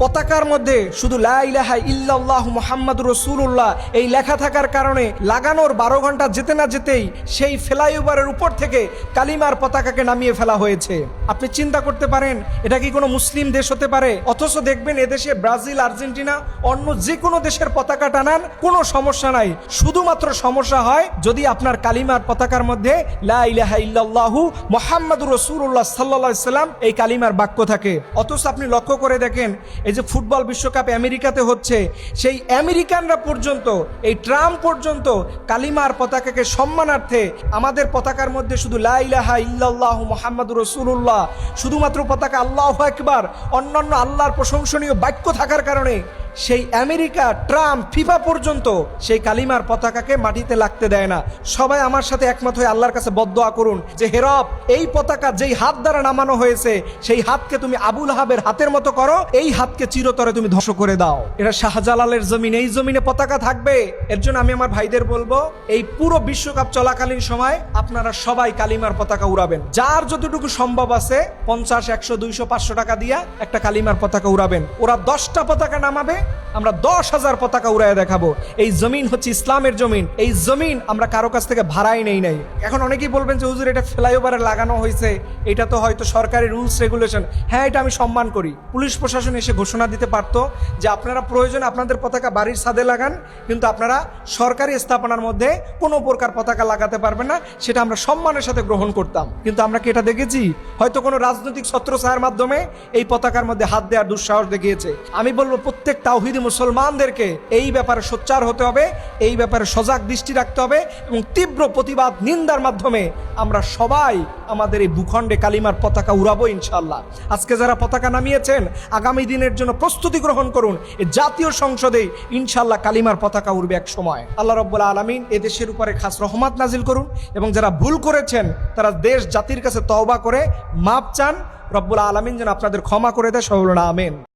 পতাকার মধ্যে শুধু লা ইলাহা ইল্লাল্লাহু মুহাম্মাদুর রাসূলুল্লাহ এই লেখা থাকার কারণে লাগানোর 12 ঘন্টা যেতে না যেতেই সেই ফ্লাইওভারের উপর থেকে কালিমার পতাকাকে নামিয়ে ফেলা হয়েছে। আপনি চিন্তা করতে পারেন এটা কি কোনো মুসলিম দেশ হতে পারে? অথচ দেখবেন এদেশে ব্রাজিল, আর্জেন্টিনা, অন্য যে কোনো দেশের পতাকা টানান, কোনো সমস্যা নাই। শুধুমাত্র সমস্যা হয় যদি আপনার কালিমার পতাকার মধ্যে লা ইলাহা ইল্লাল্লাহু মুহাম্মাদুর রাসূলুল্লাহ সাল্লাল্লাহু আলাইহি সাল্লাম এই কালিমার বাক্য থাকে। অথচ আপনি লক্ষ্য করে দেখেন এই যে ফুটবল বিশ্বকাপ আমেরিকাতে হচ্ছে, সেই আমেরিকানরা পর্যন্ত, এই ট্রাম্প পর্যন্ত কালিমার পতাকাকে সম্মানার্থে আমাদের পতাকার মধ্যে শুধু লা ইলাহা ইল্লাল্লাহু মুহাম্মাদুর রাসূলুল্লাহ, শুধুমাত্র পতাকা আল্লাহু আকবার, অন্যান্য আল্লাহর প্রশংসনীয় বাক্য থাকার কারণে সেই আমেরিকা, ট্রাম্প, ফিফা পর্যন্ত সেই কালিমার পতাকাকে মাটিতে লাগতে দেয় না। সবাই আমার সাথে একমত হয়ে আল্লাহর কাছে বদদোয়া করুন যে হে রব, এই পতাকা যেই হাত দ্বারা নামানো হয়েছে সেই হাতকে তুমি আবুল আহাবের হাতের মতো করো, এই হাতকে চিরতরে তুমি ধ্বংস করে দাও। এটা শাহজালালের জমিন, এই জমিনে পতাকা থাকবে। এর জন্য আমি আমার ভাইদের বলবো, এই পুরো বিশ্বকাপ চলাকালীন সময় আপনারা সবাই কালিমার পতাকা উড়াবেন। যার যতটুকু সম্ভব আছে 50, 100, 200, 500 টাকা দিয়া একটা কালিমার পতাকা উড়াবেন। ওরা 10টা পতাকা নামাবে, আমরা 10,000 পতাকা উড়ায় দেখাবো। এই জমিন হচ্ছে ইসলামের জমিন, এই জমিন আমরা কারো কাছ থেকে ভাড়াই নেই নাই। এখন অনেকেই বলবেন যে হুজুর এটা ফ্লাইওভারে লাগানো হয়েছে, এটা তো হয়তো সরকারি রুলস রেগুলেশন। হ্যাঁ, এটা আমি সম্মান করি। পুলিশ প্রশাসন এসে ঘোষণা দিতে পারতো যে আপনারা প্রয়োজনে আপনাদের পতাকা বাড়ির ছাদে লাগান, কিন্তু আপনারা সরকারি স্থাপনার মধ্যে কোনো প্রকার পতাকা লাগাতে পারবেন না। সেটা আমরা সম্মানের সাথে গ্রহণ করতাম। কিন্তু আমরা কি এটা দেখেছি? হয়তো কোনো রাজনৈতিক ছত্রছায়ার মাধ্যমে এই পতাকার মধ্যে হাত দেওয়ার দুঃসাহস দেখিয়েছে। আমি বলবো প্রত্যেক তাওহীদি মুসলমানদেরকে এই ব্যাপারে সোচ্চার হতে হবে, এই ব্যাপারে সজাগ দৃষ্টি রাখতে হবে এবং তীব্র প্রতিবাদ নিন্দার মাধ্যমে আমরা সবাই আমাদের এই ভূখণ্ডে কালিমার পতাকা উড়াবো ইনশাআল্লাহ। আজকে যারা পতাকা নামিয়েছেন, আগামী দিনের জন্য প্রস্তুতি গ্রহণ করুন। এই জাতীয় সংসদে ইনশাআল্লাহ কালিমার পতাকা উড়বে এক সময়। আল্লাহ রাব্বুল আলামিন এদেশের উপরে খাস রহমত নাজিল করুন এবং যারা ভুল করেছেন তারা দেশ জাতির কাছে তওবা করে মাপ চান। রব্বুল আলামিন যেন আপনাদের ক্ষমা করে দেয়। সকলে আমিন।